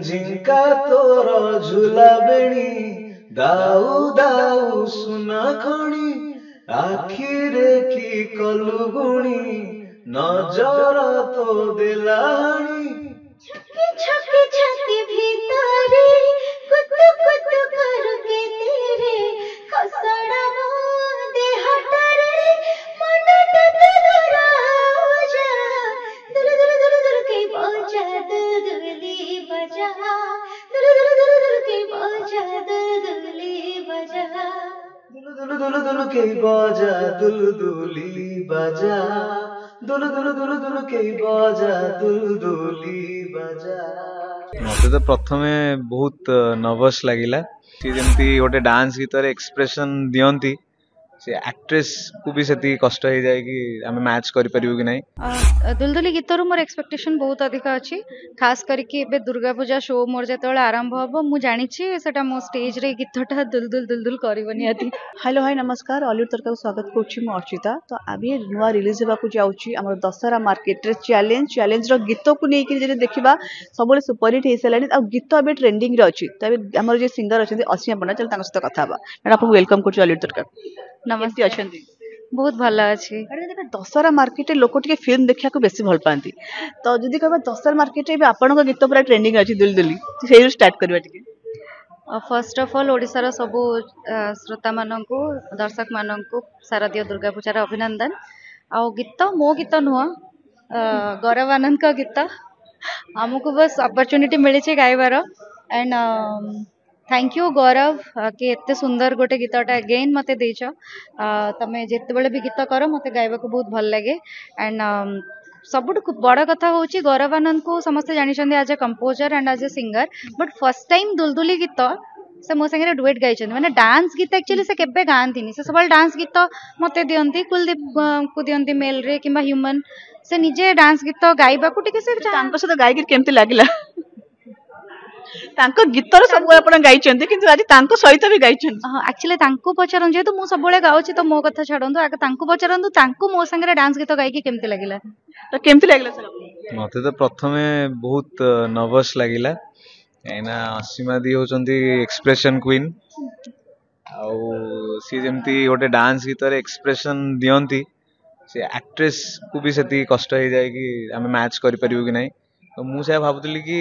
ଝିଙ୍କା ତୋର ଝୁଲା ବେଣୀ ଦାଉ ଦାଉ ସୁନା ଖଣି ଆଖିରେ କି କଲୁ ଗୁଣି ନଜର ତୋ ଦେଲାଣି छुपके छुपके छाती भीतरे कुतु कुतु करके तेरे खसड़ा मो देहटरे मनटा तो धरा हो जा दुल दुल दुल दुल के बजा दुलदुली बजा दुल दुल दुल दुल के बजा दुलदुली बजा दुलु दुलु दुलु दुलु के बजा दुलु दुली बजा दुलु दुलु दुलु दुलु के बजा दुलु दुली बजा। मते तो प्रथमे बहुत नर्वस लागिला सी जेमती गोटे डांस गीत रे एक्सप्रेशन दियंती से एक्ट्रेस को भी सेती कष्ट हो जाए कि आमे मैच करि परिबो कि नहीं। दुलदुली गीतर मोर एक्सपेक्टेशन बहुत अधिक अच्छी खास करके एबे दुर्गा पूजा शो मोर जेतବେଳେ आरंभ हबो मु जानि छी सेटा मो स्टेज रे गीतटा दुलदुल दुलदुल करबो नियाती। हेलो हाय नमस्कार ऑलिवुड तड़का को स्वागत करुच्ची मु अर्चिता। तो आबे नुआ रिलीज होबा को जाउची हमर दशहरा मार्केट रे चैलेंज रो गीत को नै कि जे देखिबा सबले सुपर हिट हे सलानी आ गीत अबे ट्रेंडिंग रे अछि। तबे हमर जे सिंगर अछथि असिया पंडा चल तांग सहित कथा बा मैडम आपको वेलकम करछु ऑलिवुड तड़का। नमस्ते अछंती बहुत भल अच्छी दशहरा मार्केट लोक टे फिल्म देखा बेसी भल पाती तो जदि कह दशहरा मार्केट आपण गीत पूरा ट्रेंडिंग अच्छी दुलदुली से स्टार्ट करवा टिके। फर्स्ट ऑफ ऑल ओडिशार सबु श्रोता माननकु दर्शक माननकु शारदीय दुर्गा पूजार अभिनंदन। आ गीत मो गीत नुह गौरव आनंद का गीत आमको बस अपॉर्चुनिटी मिली गाइबार एंड थैंक यू गौरव कि एते सुंदर गोटे गीतटा अगेन मते देछ। तमे जेते बेले भी गीत कर मते गाइबा को बहुत भल लगे एंड सबुठ बड़ कथा होची गौरव आनंद को समस्त जानी as a composer and as a singer but first time Dulduli गीत से मो संगे डुएट गाई माने डांस गीत एक्चुअली से केबे गांती से सब डांस गीत मते दियंती कुलदीप को दियंती मेल रे किंबा ह्यूमन से निजे डांस गीत गाइबा को टिके से तांको सहित गायकी केमती लागिला तांको गीतर सब आपण गाइचंती किंतु आज तांको सहित भी गाइचंती। हां एक्चुअली तांको पचारन जेतु मु सब बेले गाउची तो मो कथा छाडंतु आके तांको पचारंतु तांको मो संगे डांस गीत गाई के केमती लागिला तो केमती लागिला सर मते तो प्रथमे बहुत नर्वस लागिला एना असीमा दी होचंती एक्सप्रेशन क्वीन आउ सी जेमती गोटे डांस गीत रे एक्सप्रेशन दियंती से एक्ट्रेस को भी सेती कष्ट हो जाए कि आमे मैच करि परिबो कि नहीं। तो मु से भाबुतली कि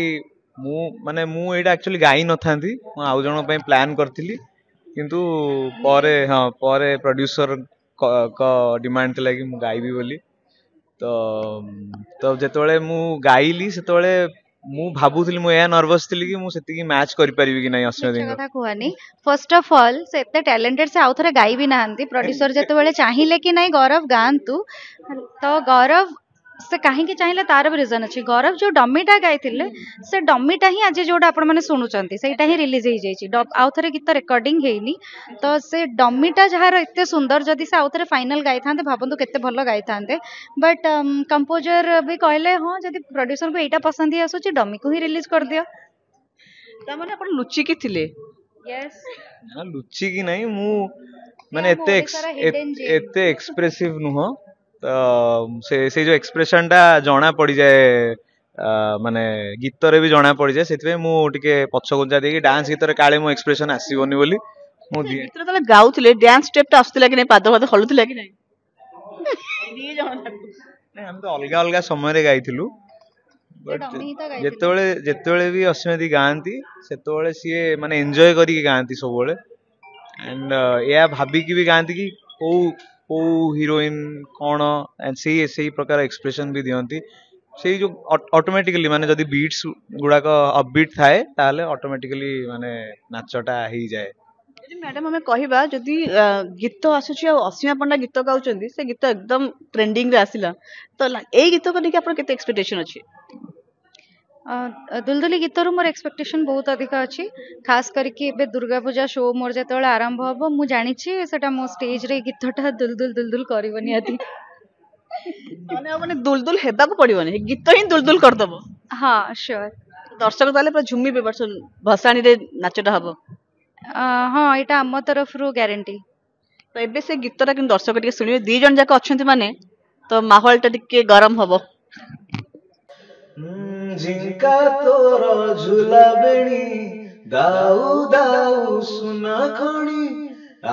मु एटा एक्चुअली गाई न थांती मु आउ जण पे प्लान करथिली किंतु परे प्रोड्यूसर का डिमांड थला कि मु गाइबी बोली तो जेतोळे मु गाइली सेतोळे मु भाबुथली मु या नर्वस थली कि मु सेती कि मैच करि परिबी कि नहीं। अस्मिता दिन कथा कहनी फर्स्ट ऑफ ऑल से एते टैलेंटेड से आउथरे गाई भी नांती प्रोड्यूसर जेतेबेले चाहिले कि नहीं गौरव गांतु तो गौरव से कहीं चाहिए तार भी रिजन अच्छी गौरव जो डमीटा गाई से डमीटा ही आज जोटा आपण मैंने शुणुंट से ही रिलीज हो जाए आउ थे गीत रेकर्डिंग होनी तो से डमीटा जार एत सुंदर जदि से आउ थे फाइनाल गाई था भावतु केते भल गाई था बट कंपोजर भी कहले हाँ जदि प्रोड्यूसर को यहाँ पसंद ही आसूची डमी को ही रिलीज कर दियो तामाने आपण लुचिकी थिले। यस हां लुचिकी नहीं मु माने एते एक्सप्रेसिव नुह तो से जो एक्सप्रेशन टा जना पड़ जाए माने गीत रे भी जना पड़ जाए से मु टिके पछ गुंजा दे डांस गीत रे काले मो एक्सप्रेशन आसीबोनी बोली मु गीत रे तले गाउथिले डांस स्टेप ता आस्तला कि नहीं पाद पाद हलुथिला कि नहीं दिए जमा नहीं हम तो अलगा अलगा समय रे गाइथिलु बट जेतेबेले भी अस्मिता गांती सेतेबेले सी माने एन्जॉय करी गांती सब बेले एंड या भाबी की भी गांती कि को हीरोइन कौन एंड से प्रकार एक्सप्रेशन भी दियंती से जो ऑटोमेटिकली माने जदी बीट्स गुडा का अपबीट थाए ताले ऑटोमेटिकली माने नाचटा ही जाए। मैडम हमें कहबा जदी गीत आसुची असीमा पंडा गीत गाउचंदी से गीत एकदम ट्रेंडिंग रे आसिला तो ए गीत को लेके आपन केते एक्सपेक्टेशन अछि। दुलदुली गीतर मोर एक्सपेक्टेशन बहुत अधिक अच्छी खास करके एबे दुर्गा पूजा शो मोर जेतବେଳେ आरंभ हबो मु जानि छी सेटा मो स्टेज रे गीतटा दुलदुल दुलदुल करबो नियाती माने दुलदुल हेबा को पड़िबोनी गीत ही दुलदुल कर दबो। हां श्योर दर्शक ताले पूरा झुमी बेबर्ष भसाणी रे नाचटा हबो। हां एटा हम तरफ रो गारंटी तो एबे से गीतटा कि दर्शक टिके सुनिबे दी जन जाक अछंती माने तो माहौल टा टिके गरम हबो। ଝିଙ୍କା ତୋର ଝୁଲା ବେଣୀ ଦାଉ ଦାଉ ସୁନା ଖଣି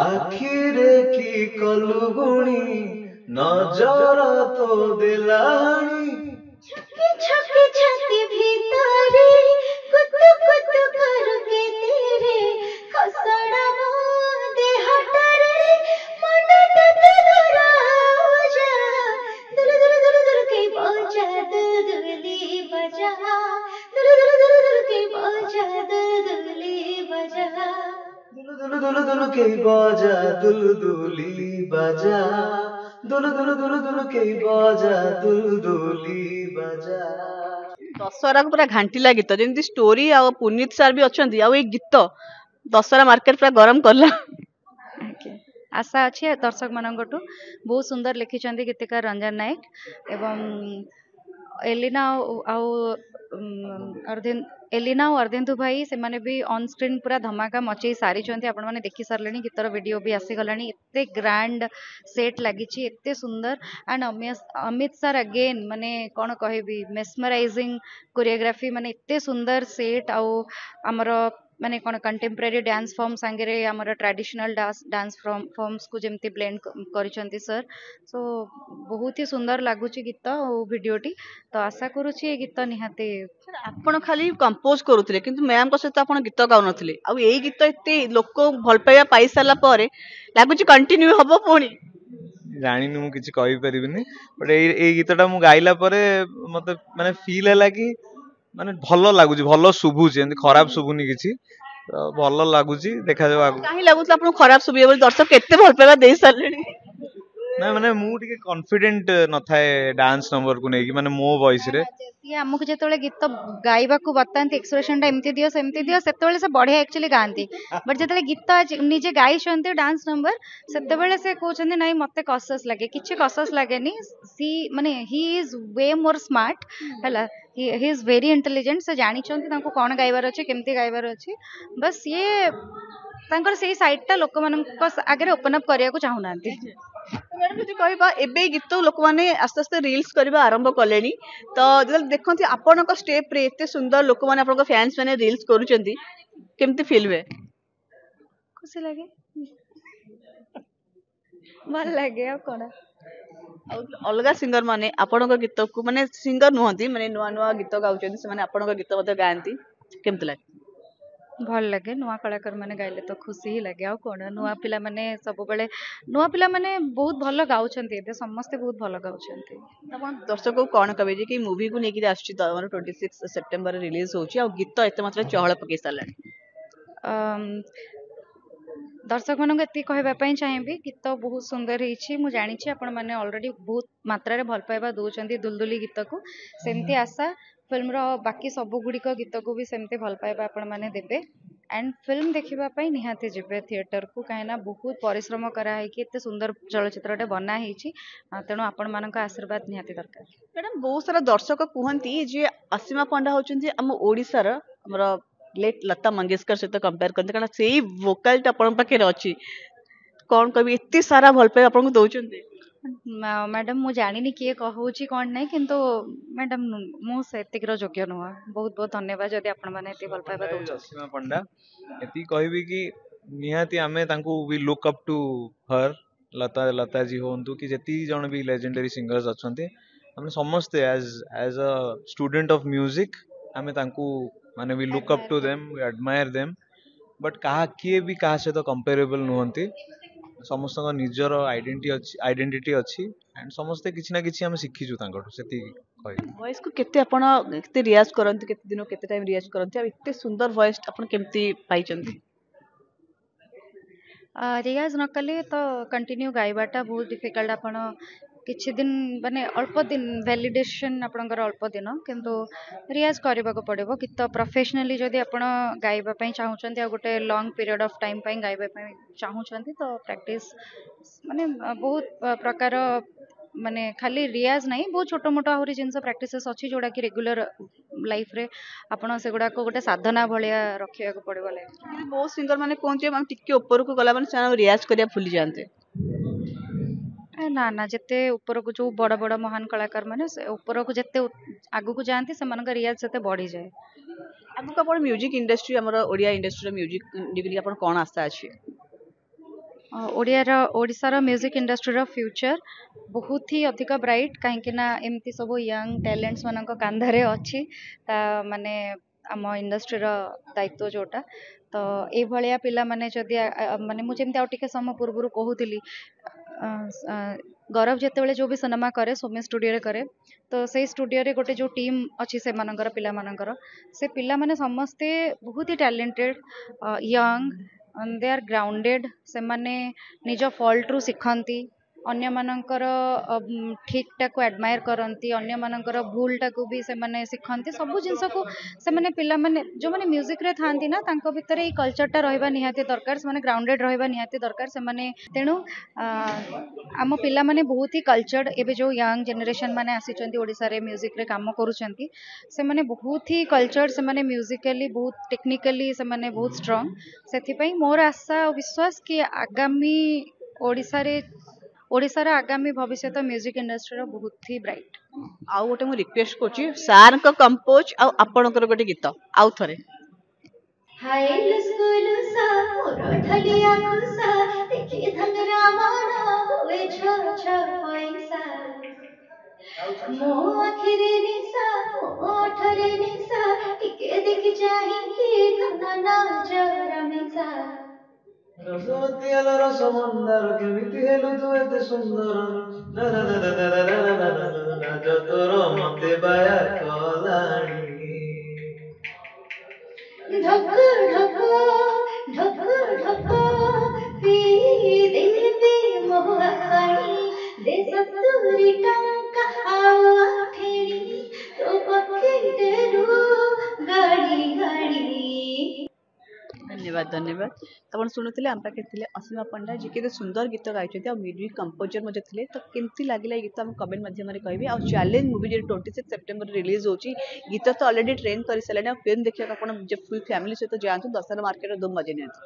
ଆଖିରେ କି କଲୁ ଗୁଣି ନଜର ତୋ ଦେଲାଣି छुपके छुपके छाती भीतरे कुतु कुतु करके तेरे खसड़ा मो देहटारे मनटा तुरा जा दुल दुल दुल दुल के बजा दुलुली बजा दुल दुल दुल दुल के बजा दुलुली बजा दुलु दुलु दुलु दुलु के बजा दुलु दुली बजा दुलु दुलु दुलु दुलु के बजा दुलु दुली बजा दशहरा को पूरा घांटिला गीत जेमती स्टोरी आ पुनीत सार भी अच्छी आ गीत दशहरा मार्केट पूरा गरम करला आशा अच्छी दर्शक मानकटू बहुत सुंदर लिखिं गीतिकार रंजन नायक एवं एलिना एलिना और अर्धेन्दु भाई से माने भी ऑन स्क्रीन पूरा धमाका मचई सारी आपण मैंने देखी सारे गीतर वीडियो भी आसीगला एते ग्रांड सेट लगी एते सुंदर एंड अमित सर अगेन माने कौन कहबी मेस्मराइजिंग कोरियोग्राफी माने एते सुंदर सेट आमर माने कौन कंटेम्पररी डांस फॉर्म सांगे आमर ट्रेडिशनल डांस फॉर्म्स को जमती ब्लेंड करिसेंती सर सो बहुत ही सुंदर लगुच गीत और वीडियोटी तो आशा करुच्ची गीत निहाती आपण खाली कंपोज करूथिले किंतु मैम को सहित आपण गीत गाउ नथिले आ एई गीत एते लोक भल पाइबा पाई साला परे लागुच कंटिन्यू हबो पुणी जानिनी मु किछि कहि परिबिनी बट ए गीतटा मु गाइला परे मते माने फील हैला कि माने भलो लागुची भलो शुभुची एंती खराब शुभुनी किछि तो भलो लागुची देखा जाव आगु काहे लागुतला आपण खराब सुबिए बोली दर्शक केते भल पाइबा देई सारलेनी ना माने मु टिके कॉन्फिडेंट न थाए डांस नंबर को नेकी माने मो वॉइस रे सी आमको जो गीत गाइबा को बताती एक्सप्रेशन एमती दियो सेमती दियो सेतेबेले से बढ़िया एक्चुअली गांती बट जो गीत निजे गाई डांस नंबर सेतेबेले से कहते नाई मते कसस लगे किछि कसस लगेनी सी माने he is way more smart हैला ही इज वेरी इंटेलिजेंट से जानी कौन गाइबार अच्छे केमती गाइबार अच्छे बस ये तांकर से साइडटा लोक मान आगे ओपन अप करने को चाहूना मैडम जी कहबा एबे गीत लोक माने आस्ते आस्ते रील्स करबा आरंभ कलेनी तो जब देखंती आपन को स्टेप रे एते सुंदर लोक माने आपन को फैंस माने रील्स करूचंती केमती फील वे खुशी लगे भल लगे आ कोना अलगा सिंगर माने आपन को गीत को माने सिंगर नुहंती माने नुआ नुआ गीत गाउचंती से माने आपन को गीत मते गायंती केमती लागे भल लगे नुआ कलाकार माने गाइले तो खुशी ही लगे आ कोन नुआ पिला माने सब बेले नुआ पिला माने बहुत भल गाउछंती एबे समस्त बहुत भल गाउछंती अपन दर्शक को कोन कहबे जे कि मूवी को नेकी आछी त 26 सेप्टेम्बर रिलीज होची आ गीत एते मात्रा चहल पके सालानी दर्शक मानक एति कहवाई चाहिए गीत बहुत सुंदर होती मुझे जानी आपण मैंने ऑलरेडी बहुत मात्रा भल पाइबा दौरान दुलदुली गीत को सेमती आशा फिल्म बाकी सब गुड़िक गीत को भी सेमती भल पाइबा आपण मैंने देबे एंड फिल्म देखापी निहाती जिबे थिएटर को कहीं बहुत परिश्रम कराई एत सुंदर चलचित्रटे बनाई तेणु आपण मान आशीर्वाद निहाती दरकार मैडम बहुत सारा दर्शक कहती जे असीमा पंडा होचंती हम ओडिसार हमर लेट लता मंगेशकर सहित कंपेयर करते कारण से वोकाल अपन पाखे अच्छी कौन कभी एत सारा भल पाए आपको दौरान मैडम मु जानी किए कहूँ कौन नहीं किंतु मैडम मुझे योग्य नुह बहुत बहुत धन्यवाद जदि आपण मैंने भल पाइबा असीमा पंडा एति कहबी कि निहाती आमे तांकू we look up to her Lata ji होंतु कि जेती जण भी लेजेंडरी सिंगर्स अछंती हम समस्त as a student of music आमे तांकू माने we look up to them we admire them but कहा किए भी कहा सहित कंपेरेबल नुहंती समस्त निजर आइडेंटिटी अच्छी एंड समस्ते किछि ना किछि हम शिखिछु तांकटो सेति कहि वॉइस को केते आपण केते रियाज करंती केते दिन केते टाइम रियाज करंती आ इत्ते सुंदर वॉइस आपण केमती पाइचंती रियाज न कले तो कंटिन्यू गाइबाटा बहुत डिफिकल्ट आपण किछि दिन माने अल्प दिन वैलिडेशन आपनकर अल्प दिन किंतु रियाज करबा को पड़िबो गीत प्रोफेशनली जदि आपण गाइबा पई चाहउचंती आ गोटे लॉन्ग पीरियड ऑफ टाइम पई गाइबा पई चाहउचंती तो प्रैक्टिस माने बहुत प्रकार माने खाली रियाज नहीं बहुत छोट मोट आहुरी जिनस प्रैक्टिसेस अच्छी जोड़ा कि रेगुलर लाइफ रे आपण से गुडा को गोटे साधना भलिया रखिया को पड़िबो लाइफ बहुत सिंगर माने कोन जे हम टिके ऊपर को गला माने से रियाज करिया भूली जानते ନା ନା ଯେତେ ଉପରକୁ ଯୋଉ ବଡ଼ ବଡ଼ ମହାନ କଳାକାର ମାନେ ଉପରକୁ ଯେତେ ଆଗକୁ ଯାଆନ୍ତି ସେମାନଙ୍କ ରିୟାଜ ସେତେ ବଢ଼ିଯାଏ। ଆଗକୁ ଆପଣ ମ୍ୟୁଜିକ୍ ଇଣ୍ଡଷ୍ଟ୍ରି ଆମର ଓଡ଼ିଆ ଇଣ୍ଡଷ୍ଟ୍ରିର ମ୍ୟୁଜିକ୍ ଡିଗ୍ରୀ ଆପଣ କ'ଣ ଆଶା ଅଛି? ଓଡ଼ିଶାର ମ୍ୟୁଜିକ୍ ଇଣ୍ଡଷ୍ଟ୍ରିର ଫ୍ୟୁଚର ବହୁତ ହି ଅଧିକ ବ୍ରାଇଟ୍, କାହିଁକି ନା ଏମିତି ସବୁ ୟଙ୍ଗ ଟ୍ୟାଲେଣ୍ଟସ୍ ମାନଙ୍କ କାନ୍ଧରେ ଅଛି ତା ମାନେ ଆମ ଇଣ୍ଡଷ୍ଟ୍ରିର ଦାୟିତ୍ୱ ଯୋଉଟା। ତ ଏଇଭଳିଆ ପିଲାମାନେ ଯଦି ମାନେ ମୁଁ ଯେମିତି ଆଉ ଟିକେ ସମୟ ପୂର୍ବରୁ କହୁଥିଲି, ଗୌରବ ଯେତେବେଳେ ଯୋଉ ବି ସିନେମା କରେ ସୌମ୍ୟ ଷ୍ଟୁଡିଓରେ କରେ, ତ ସେଇ ଷ୍ଟୁଡିଓରେ ଗୋଟେ ଯୋଉ ଟିମ୍ ଅଛି ସେମାନଙ୍କର ପିଲାମାନଙ୍କର, ସେ ପିଲାମାନେ ସମସ୍ତେ ବହୁତ ହି ଟ୍ୟାଲେଣ୍ଟେଡ୍, ୟଙ୍ଗ, ଦେ ଆର୍ ଗ୍ରାଉଣ୍ଡେଡ୍। ସେମାନେ ନିଜ ଫଲ୍ଟରୁ ଶିଖନ୍ତି, ଅନ୍ୟମାନଙ୍କର ଠିକ୍ଟାକୁ ଆଡମାୟର କରନ୍ତି, ଅନ୍ୟମାନଙ୍କର ଭୁଲଟାକୁ ବି ସେମାନେ ଶିଖନ୍ତି। ସବୁ ଜିନିଷକୁ ସେମାନେ ପିଲାମାନେ ଯୋଉମାନେ ମ୍ୟୁଜିକ୍ରେ ଥାଆନ୍ତି ନା, ତାଙ୍କ ଭିତରେ ଏଇ କଲଚରଟା ରହିବା ନିହାତି ଦରକାର, ସେମାନେ ଗ୍ରାଉଣ୍ଡେଡ୍ ରହିବା ନିହାତି ଦରକାର। ସେମାନେ ତେଣୁ ଆମ ପିଲାମାନେ ବହୁତ ହି କଲଚର୍ଡ, ଏବେ ଯୋଉ ୟଙ୍ଗ ଜେନେରେସନ୍ ମାନେ ଆସିଛନ୍ତି ଓଡ଼ିଶାରେ ମ୍ୟୁଜିକ୍ରେ କାମ କରୁଛନ୍ତି, ସେମାନେ ବହୁତ ହି କଲଚର୍ଡ, ସେମାନେ ମ୍ୟୁଜିକାଲି ବହୁତ ଟେକ୍ନିକାଲି ସେମାନେ ବହୁତ ଷ୍ଟ୍ରଙ୍ଗ। ସେଥିପାଇଁ ମୋର ଆଶା ଆଉ ବିଶ୍ୱାସ କି ଆଗାମୀ ଓଡ଼ିଶାର ଆଗାମୀ ଭବିଷ୍ୟତ ମ୍ୟୁଜିକ୍ ଇଣ୍ଡଷ୍ଟ୍ରିର ବହୁତ ହି ବ୍ରାଇଟ୍। ଆଉ ଗୋଟେ ମୁଁ ରିକ୍ୱେଷ୍ଟ କରୁଛି, ସାର୍ଙ୍କ କମ୍ପୋଜ ଆଉ ଆପଣଙ୍କର ଗୋଟେ ଗୀତ ଆଉ ଥରେ। हाय स्कूल सा मोर ढलिया खुसा देखी धंगरा माना हुए छो छो पैसा मो आखिरे निशा मो ओठरे निशा टिके देखि चाहि कि तुना नजर मिशा ରସବତୀ ଆଲୋ ରସମନ୍ଦାର କେମିତି ହେଲୁ ତୁ ଏତେ ସୁନ୍ଦର ନା ନା ନା ନା ନା ନା ନା ନା ନା ନା ନା ନା ଯ ତୋର ମତେ ବାୟା କଲାଣି। ढक ढक ढक ढक पी देवी मोहाई दे सतुरी टंका आउ आठेणी तो पकेटरू गाड़ी गाड़ी। ଧନ୍ୟବାଦ ଧନ୍ୟବାଦ। ଆପଣ ଶୁଣୁଥିଲେ ଆମ ପାଖରେ ଥିଲେ ଅସୀମା ପଣ୍ଡା, ଯିଏ କେତେ ସୁନ୍ଦର ଗୀତ ଗାଇଛନ୍ତି ଆଉ ମ୍ୟୁଜିକ୍ କମ୍ପୋଜର ମଧ୍ୟ ଥିଲେ। ତ କେମିତି ଲାଗିଲା ଏଇ ଗୀତ ଆମ କମେଣ୍ଟ ମାଧ୍ୟମରେ କହିବେ। ଆଉ ଚ୍ୟାଲେଞ୍ଜ ମୁଭି ଯଦି 26 ସେପ୍ଟେମ୍ବର ରିଲିଜ୍ ହେଉଛି, ଗୀତ ତ ଅଲରେଡି ଟ୍ରେଣ୍ଡ କରିସାରିଲାଣି। ଆଉ ଫିଲ୍ମ ଦେଖିବାକୁ ଆପଣ ନିଜ ଫୁଲ୍ ଫ୍ୟାମିଲି ସହିତ ଯାଆନ୍ତୁ, ଦଶହରା ମାର୍କେଟର ଧୁମ୍ ମଜା ନିଅନ୍ତୁ।